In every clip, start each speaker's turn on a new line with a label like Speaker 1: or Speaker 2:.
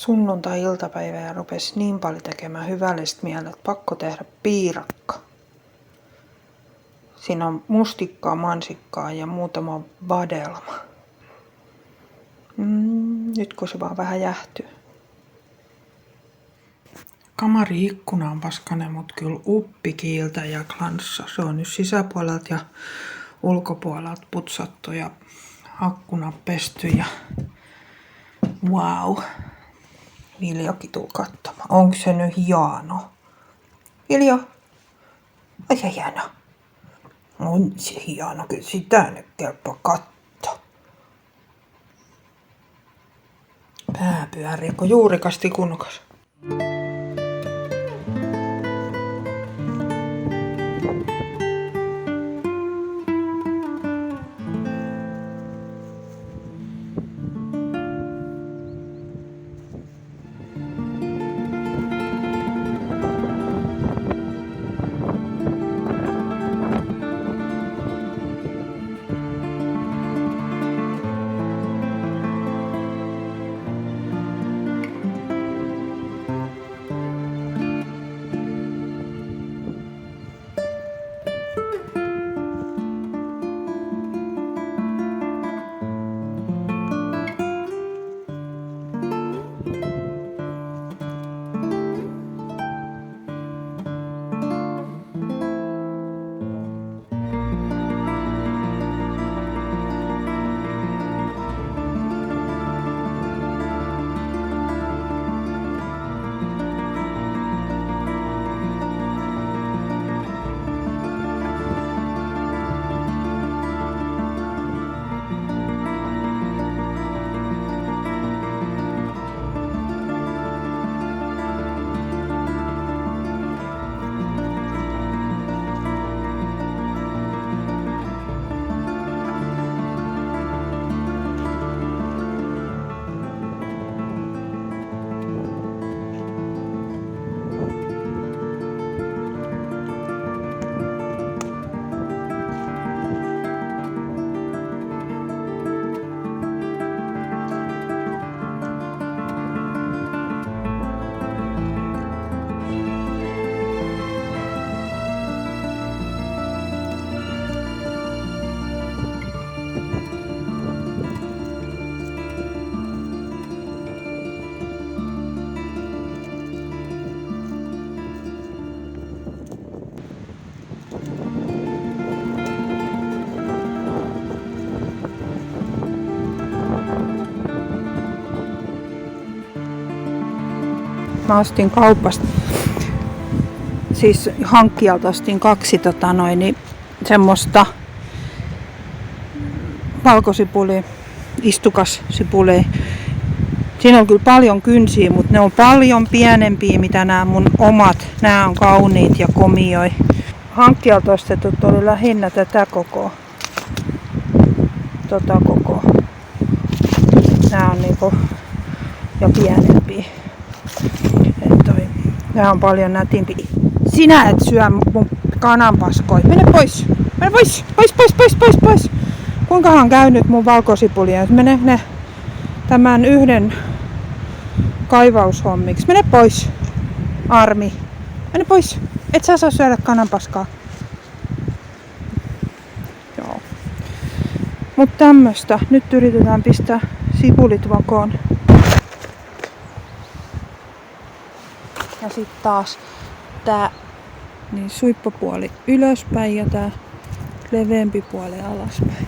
Speaker 1: Sunnuntai-iltapäivä ja rupesi niin paljon tekemään hyvällistä mieltä, että pakko tehdä piirakka. Siinä on mustikkaa, mansikkaa ja muutama vadelma. Nyt kun se vaan vähän jähtyy. Kamari-ikkuna on paskanen, mutta kyllä uppi kiiltä ja klanssa. Se on nyt sisäpuolelta ja ulkopuolelta putsattu ja akkunat pesty ja wow. Viljakin tuli katsomaan. Onko se nyt hieno? Vilja? Ai se hieno. On se hieno. Kyllä sitä nyt kelpaa katsoa. Pää pyörii, kun juurikasti kunnokas. Mä ostin kaupasta, siis hankkijalta ostin 2 semmoista valkosipulia, istukassipulia. Siinä on kyllä paljon kynsiä, mutta ne on paljon pienempiä mitä nämä mun omat. Nämä on kauniit ja komioi. Hankkijalta ostetut oli lähinnä tätä kokoa. Koko. Nämä on niinku jo pienempiä. Nämä on paljon nätimpi. Sinä et syö mun kananpaskoja. Mene pois! Mene pois! Pois! Kuinkahan käy nyt mun valkosipulia? Mene ne tämän yhden kaivaushommiksi. Mene pois, Armi. Mene pois. Et sä saa syödä kananpaskaa. Joo. Mut tämmöstä. Nyt yritetään pistää sipulit vakoon. Ja sitten taas tää niin suippopuoli ylöspäin ja tää leveämpi puoli alaspäin.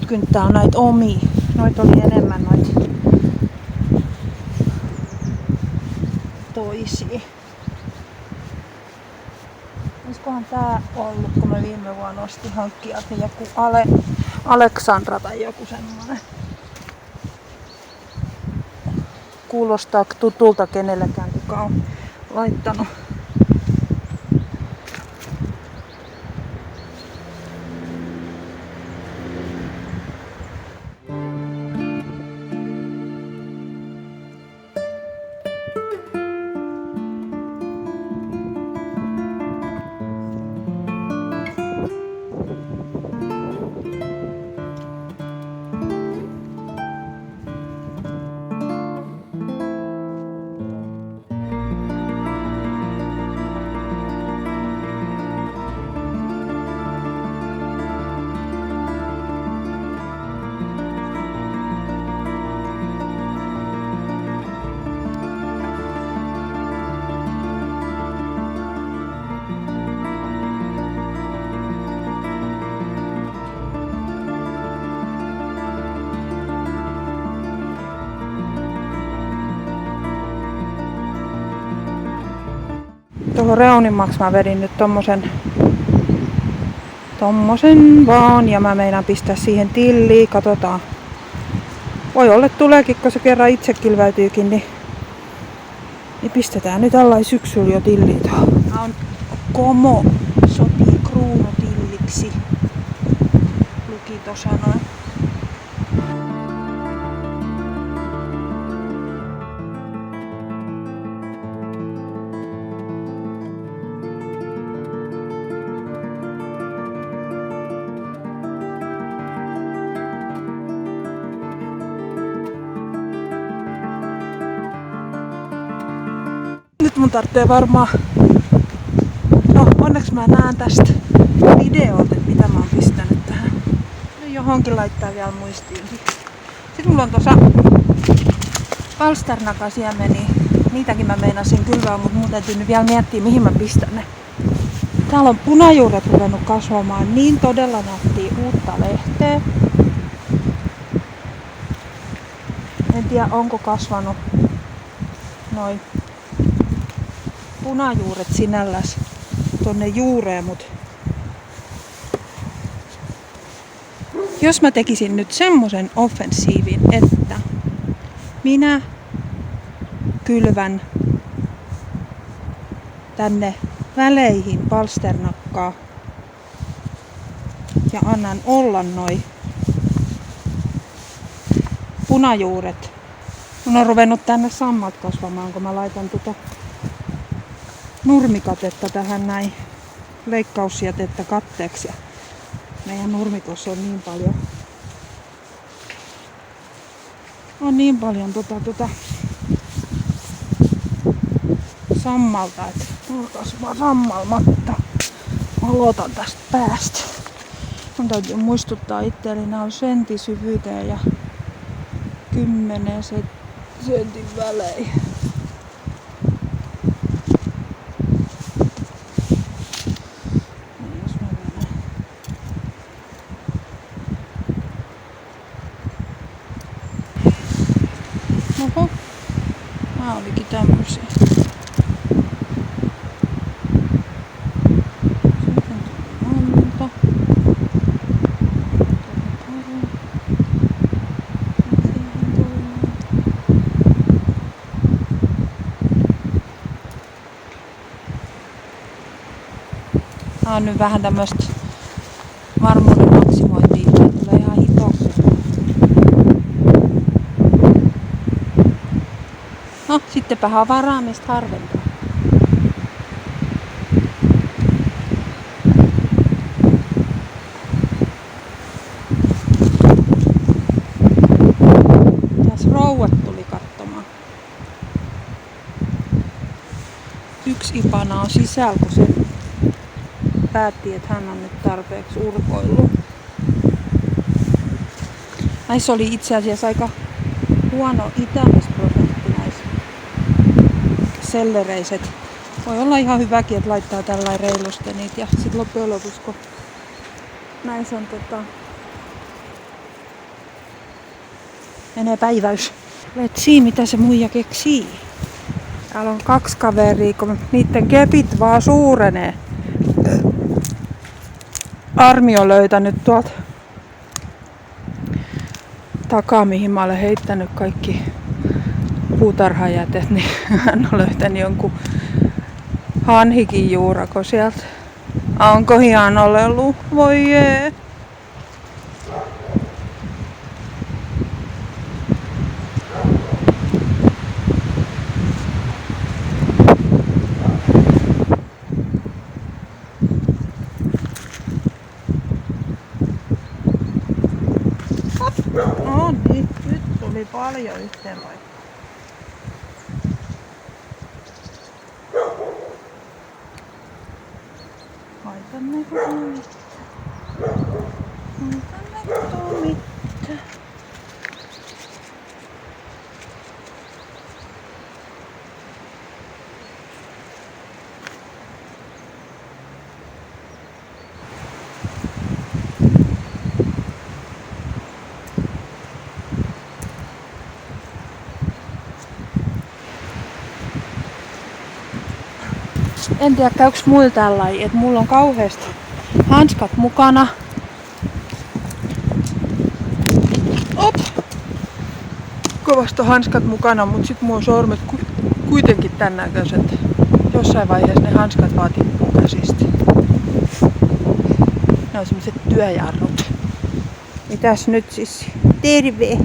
Speaker 1: Kynttää on näitä omia. Noita oli enemmän noita toisia. Olisikohan tää ollut, kun mä viime vuonna ostin hankkijalta joku Aleksandra tai joku semmoinen. Kuulostaa tutulta kenellekään, kuka on laittanut. tuohon reunimmaksi mä vedin nyt tommosen vaan ja mä meinaan pistää siihen tilliin, katsotaan. Voi olla tuleekin, kun se kerran itse kilväytyykin, niin pistetään nyt allai syksyllä jo tilliin tuohon. Tää on Komo, sopii kruunutilliksi, luki tossa noin. Nyt mun tarvitsee varmaan... No, onneksi mä näen tästä videolta, että mitä mä oon pistänyt tähän. Johonkin laittaa vielä muistiinkin. Sitten mulla on tuossa palsternakasiemeni. Niitäkin mä meinasin kylvää, mutta mun täytyy nyt vielä miettiä, mihin mä pistän ne. Täällä on punajuuret ruvennut kasvamaan niin todella nättiä uutta lehteä. En tiedä, onko kasvanut noin punajuuret sinälläs tonne juureen, mut jos mä tekisin nyt semmosen offensiivin, että minä kylvän tänne väleihin palsternakkaa ja annan olla noi punajuuret. Mun on ruvennut tänne sammat kasvamaan, kun mä laitan nurmikatetta tähän näin, leikkausjätettä katteeksi. Ja meidän nurmikossa on niin paljon sammalta, että mulla kasvaa sammalmatta. Mä aloitan tästä päästä. Mun täytyy muistuttaa itseäni, nää on sentin syvyyteen ja 10 sentin välein. Oho, nää olikin tämmösiä. Tää on nyt vähän tämmöstä varmuuden maksimointia, tää tulee ihan hitaasti. No, sittenpä on varaamista harventaa. Tässä rouvat tuli katsomaan. Yksi ipana on sisällä, kun se päätti, että hän on nyt tarpeeksi urkoillut. Näissä oli itse asiassa aika huono itämisprosentti näissä sellereiset. Voi olla ihan hyväkin, että laittaa tällainen reilusti niitä ja sit loppujen lopuksi, kun näissä on menee päiväys. Let's see, mitä se muija keksii. Täällä on 2 kaveria, kun niiden kepit vaan suurenee. Armi on löytänyt tuolta takaa, mihin mä olen heittänyt kaikki puutarhajätet, niin hän on löytänyt jonkun hanhikin juurako sieltä. Onko hieno lelu? Voi jee! No niin, nyt tuli paljon yhteen paikkaan. Haitanneko tuo mitään? Haitanneko tuo mitään? En tiedä käyks muilla tällainen, että mulla on kauheasti hanskat mukana. Op! Kovasti on hanskat mukana, mutta sit mulla on sormet kuitenkin tän näköiset. Jossain vaiheessa ne hanskat vaan tippuu käsistä. Ne on semmoset työjarrut. Mitäs nyt siis? Terve!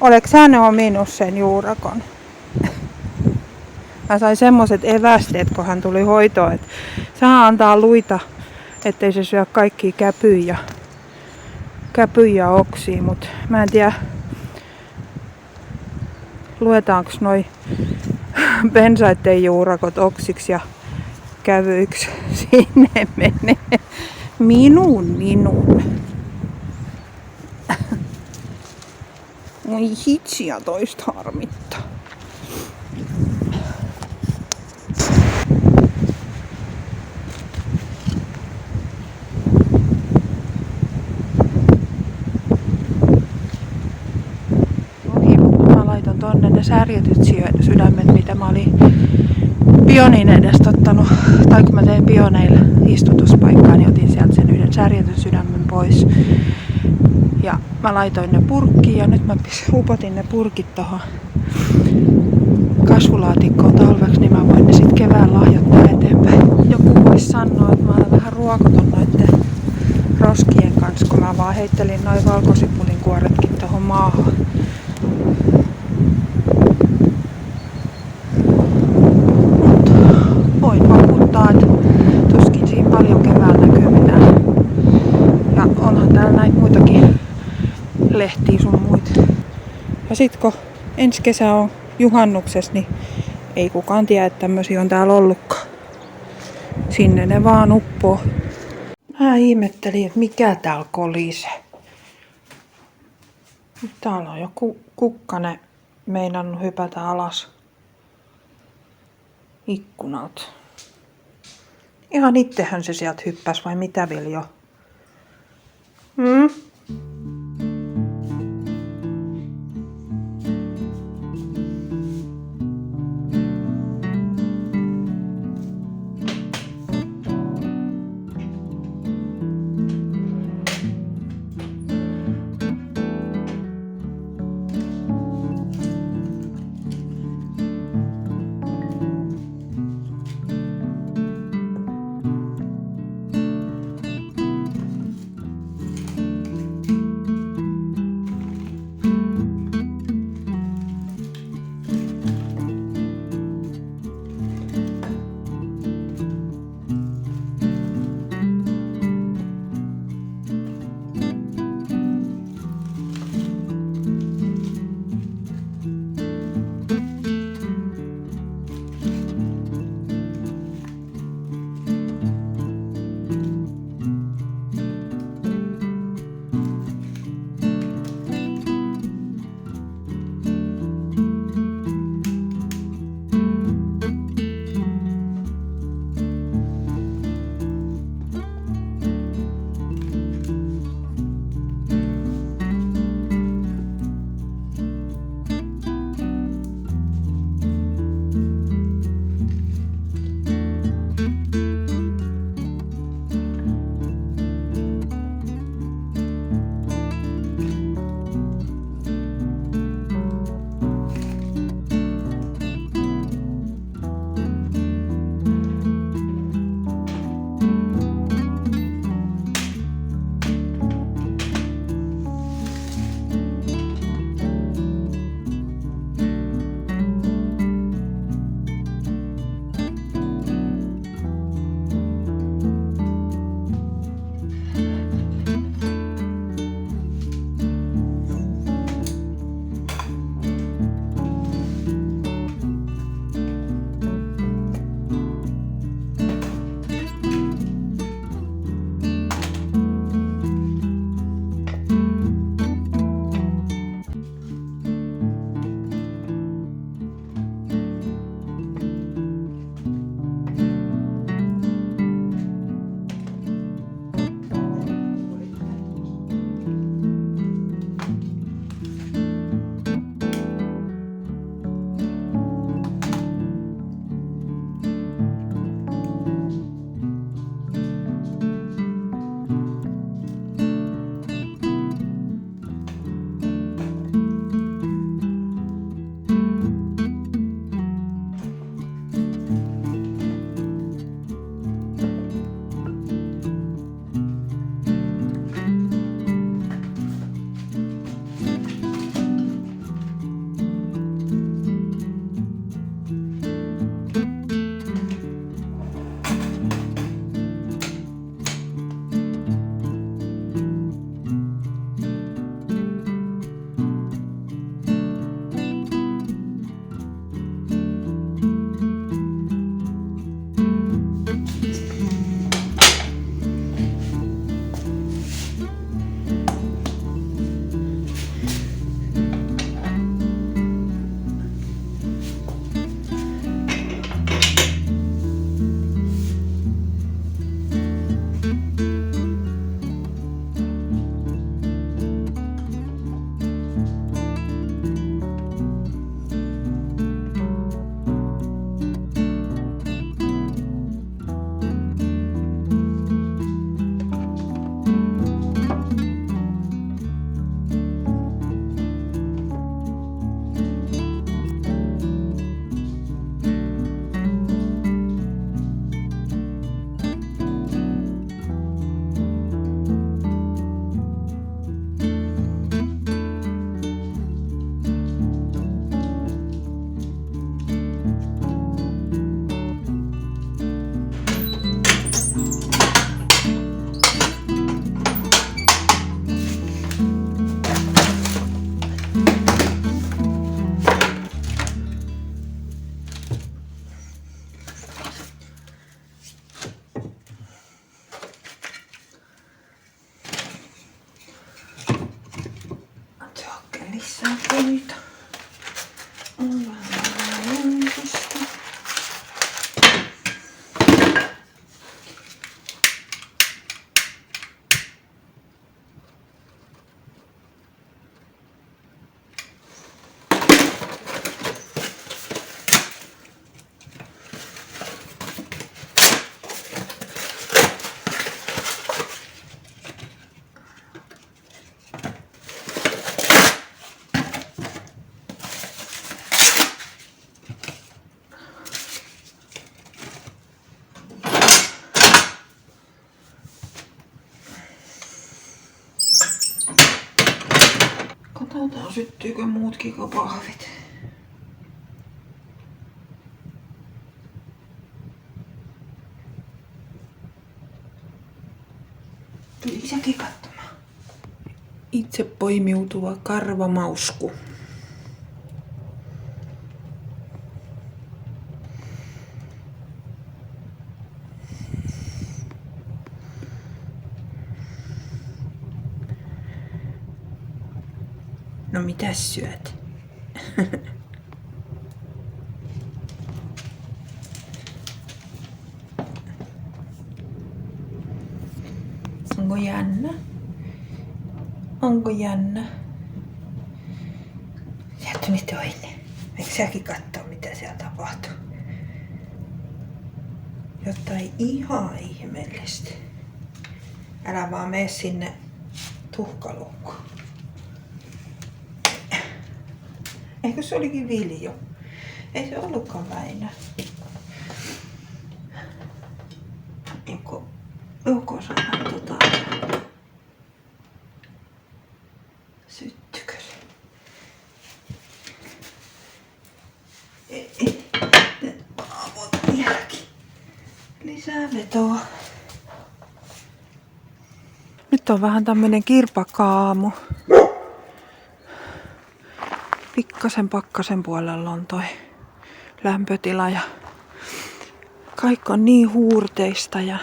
Speaker 1: Oleks sä ne ominut sen juurakon? Mä sain semmoset evästeet, kun hän tuli hoitoon, että saa antaa luita, ettei se syö kaikkia käpyjä oksia, mut mä en tiedä, luetaanko noi pensaitten juurakot oksiksi ja kävyiksi. Sinne menee. Minun. Oi hitsiä toista harmittaa. Mä laitan tonne ne särjetyt sydämet, mitä mä olin Pioniin edestä ottanut, tai kun mä tein Pioneilla istutuspaikkaa, niin otin sieltä sen yhden särjetyn sydämen pois. Ja mä laitoin ne purkkiin ja nyt mä upotin ne purkit tohon kasvulaatikkoon talveksi, niin mä voin ne sit kevään lahjoittaa eteenpäin. Joku vois sanoa, että mä olen vähän ruokoton noitten roskien kanssa, kun mä vaan heittelin noin valkosipulin kuoretkin tohon maahan. Voin vakuuttaa, että tuskin siinä paljon keväällä näkyy mitään. Ja onhan täällä näitä muitakin lehtiä sun muita. Ja sit kun ensi kesä on juhannuksessa, niin ei kukaan tiedä, että tämmösiä on täällä ollutkaan. Sinne ne vaan uppoo. Mä ihmettelin, että mikä täällä kolisee. Täällä on joku kukkanen meinannut hypätä alas ikkunalta. Ihan itsehän se sieltä hyppäsi vai mitä Viljo? Katsotaan syttyykö muutkin kuin pahvit. Tuli isäkin katsomaan. Itse poimiutuva karvamausku. No mitäs syöt? Onko jännä? Onko jännä? Sieltä tuli toinen. Eikö säkin kattoo mitä siellä tapahtuu? Jotain ihan ihmeellistä. Älä vaan mene sinne tuhkaluukkuun. Eikö se olikin Viljo? Ei se ollutkaan Väinö. Joko saadaan syttykö se? Ei. Paavot vieläkin. Lisää vetoa. Nyt on vähän tämmönen kirpakaamu. Pikkasen pakkasen puolella on toi lämpötila ja kaikki on niin huurteista ja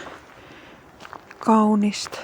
Speaker 1: kaunista.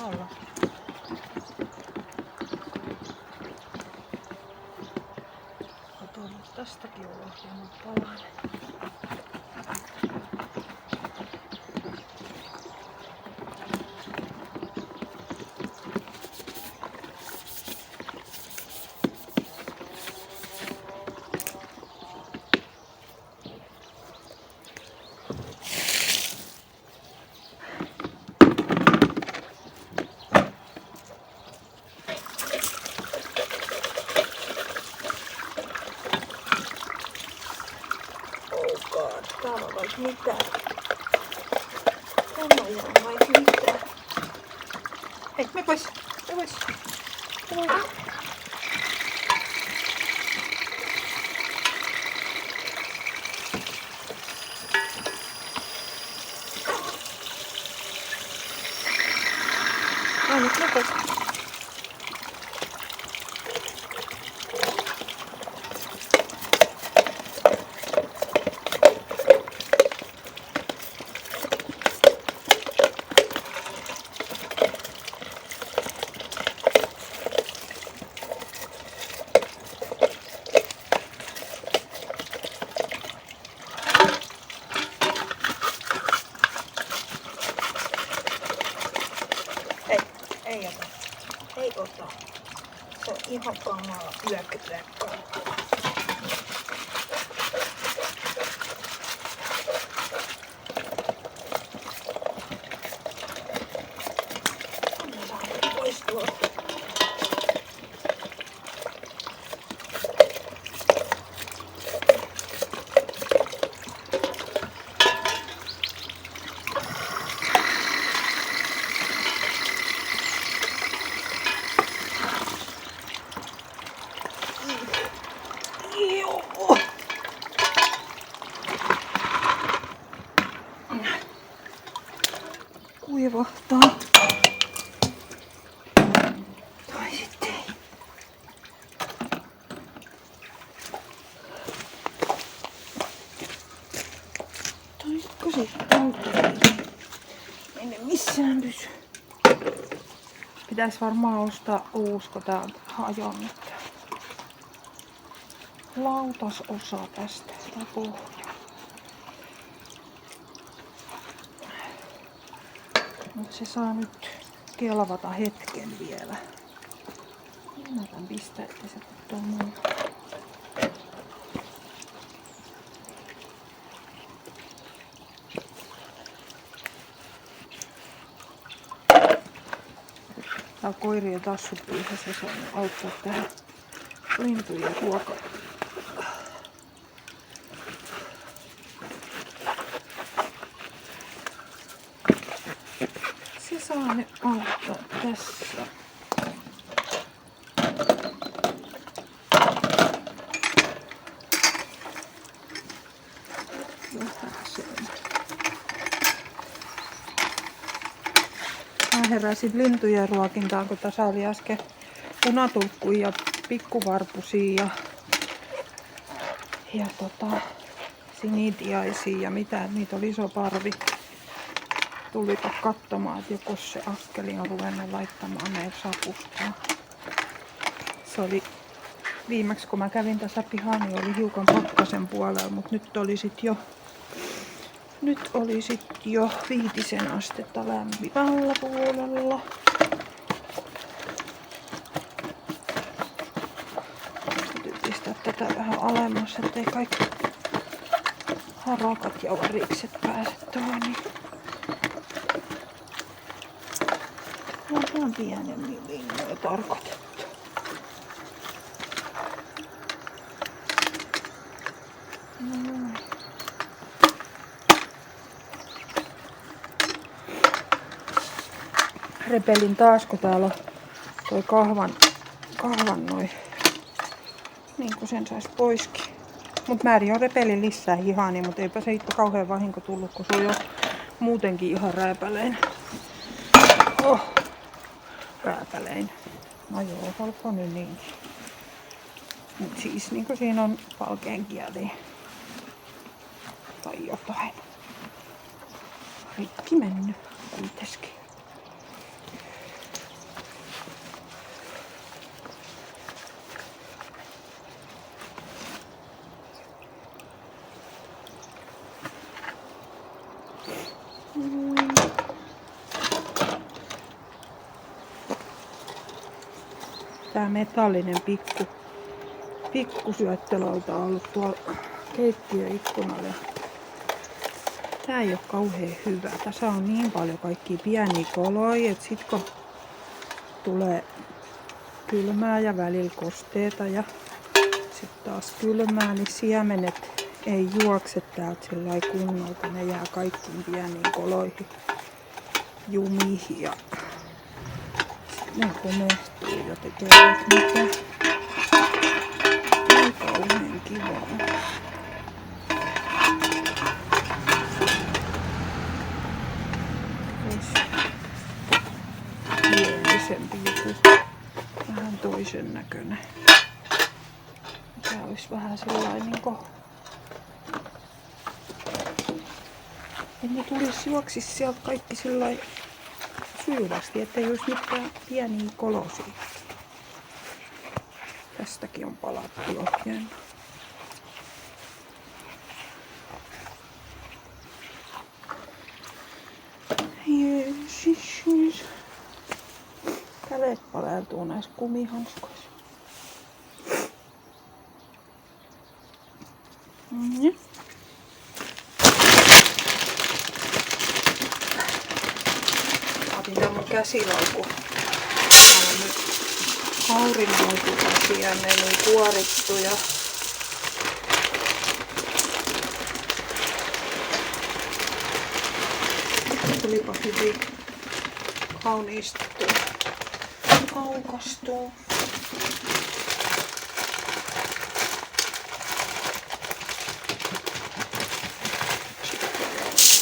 Speaker 1: Anna olla. Otan tästäkin ulos hieman palanen. Täällä on vaikka mitään. Täällä on vaikka mitään. Hei, me pois. Me pois. Me pois. No nyt me pois. Ei ota. Ei ota. Se on ihan kamala yökytrekka. Annetaan pois tuolta. Kuivahtaa. Tai sitten ei. Toisko sitten ei ne missään pysy. Pitäis varmaan ostaa uusi, kun tää on hajonnut. Lautasosa tästä. Tää pohja. Mut se saa nyt kelvata hetken vielä. Mä tän pistää, että se tuo muu. Tää on koirien tassupyyhä, se saa auttaa tähän lintujen ruokaan. Se saa nyt auttaa tässä. Mä heräsin lintujen ruokintaan, kun tässä oli äsken punatulkkuja ja pikkuvarpusia ja sinitiaisia ja mitä, niitä oli iso parvi. Tulipa katsomaan, että joko se Askeli on ruvennut laittamaan meidän sapustaa. Se oli viimeksi kun mä kävin tässä pihaan, niin oli hiukan pakkasen puolella, mutta nyt oli sit jo 5 astetta lämpimällä puolella. Täytyy pistää tätä vähän alemmas, ettei kaikki harakat ja varikset pääse tuohon. Niin on pienemmin linnoja tarkoitettu. Repelin taas, kun täällä on toi kahvan noin, niin kuin sen sais poiskin. Mut Määri on repelin lisää hihani, mutta eipä se itse kauhean vahinko tullut, kun se on jo muutenkin ihan rääpälein. Rääpälein. No joo, olkoon nyt niinkin. Mut siis niinku siinä on valkeenkieliä. Tai jotain. Rikki mennyt kuitenkin. Tää metallinen pikku syöttölauta on ollut tuolla keittiöikkunalla. Tää ei oo kauhean hyvä. Tässä on niin paljon kaikkia pieniä koloja, että sit kun tulee kylmää ja välillä kosteeta ja sit taas kylmää, niin siemenet ei juokse täältä sillä kunnolta. Ne jää kaikkiin pieniin koloihin jumiin ja ne komehtuu ja tekevät mitään. Ei kauhean kivaa. Pienisempi joku, vähän toisen näköinen. Tää olisi vähän sellainen niinku, että ne tulisi juoksis sieltä kaikki sellainen sujuvasti, ettei olisi mitään pieniä kolosia. Tästäkin on palattu ohjeen. Jeesus. Kädet paleltuu näissä kumihanskoissa. Otin tän mun käsilauku. Täällä on nyt auringonkukkasiemeniä kuorittu ja tulipa hyvin kauniisti aukastuu.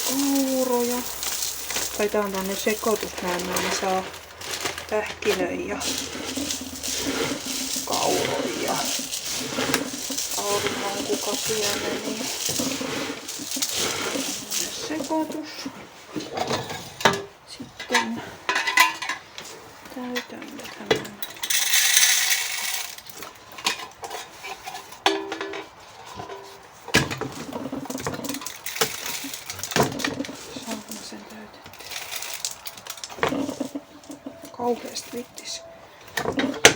Speaker 1: Kauroja. Tai tää on tänne sekoitusmäärä, niin saa pähkinöi ja kauroja ja auringonkukasiemeniä. Sekoitus. Sitten täytämme tämän. Saanko mä sen täytettyä? Kauheasti vittis.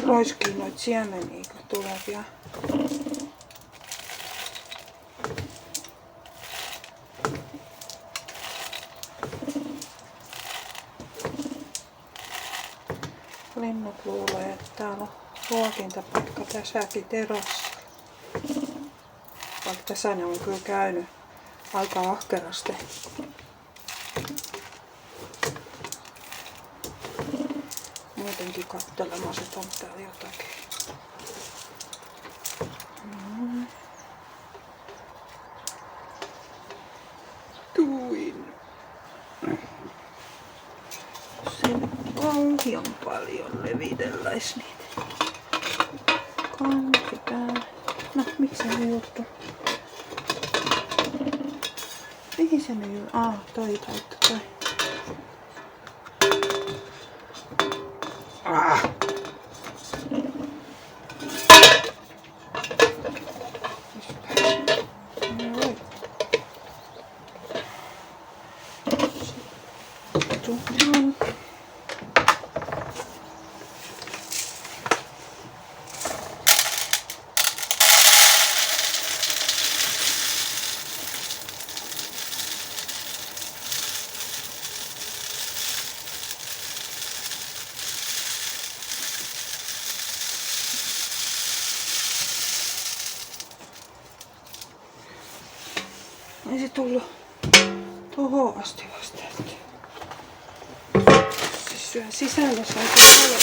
Speaker 1: Roiskii noit siemeniä, kun tulee vielä. Linnut luulee, että täällä on ruokintapaikka tässäkin terassa. Vaikka tässä ne on kyllä käynyt aika ahkerasti. Muutenkin kattelemassa, että on täällä jotakin. Tuin. Sen kauhean paljon levitelläis niitä. Kansi päälle. No, miksi se juttu? Mihin se nyt juttu? Toi. Ei se tullut tohon asti vasta. Se syö sisällä sai paljon.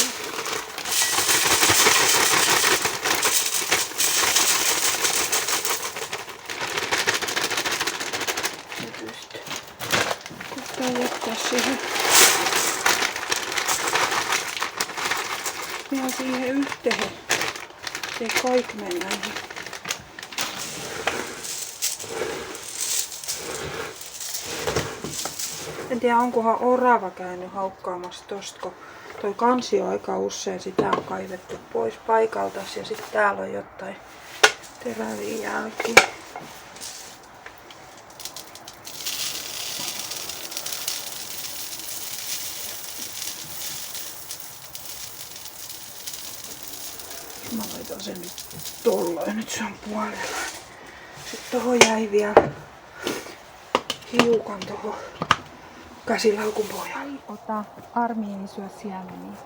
Speaker 1: Koittaa jättää siihen. Vielä siihen yhteen. Ei kaikki mene näihin. En tiedä, onkohan orava käynyt haukkaamassa tosta, kun toi kansi on aika usein, sitä on kaivettu pois paikalta ja sitten täällä on jotain teräviä jälkiä. Mä laitan sen nyt tolloin, nyt se on puolella. Sitten tohon jäi vielä hiukan tohon käsilaukun pohjalle. Ota, Armi ei syö siemeniä.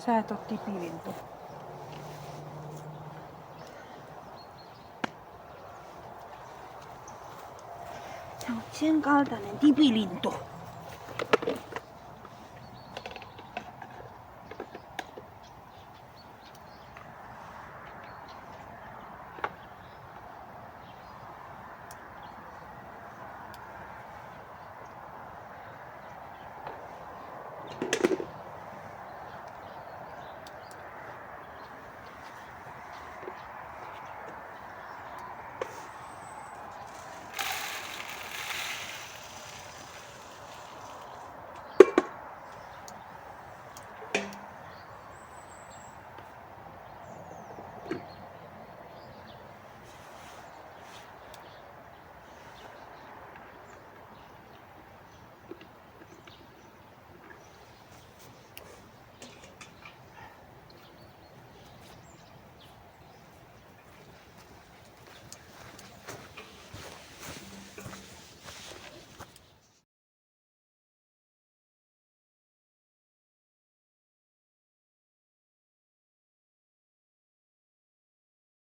Speaker 1: Sä et oo tipilintu. Sä oot sen kaltainen tipilintu.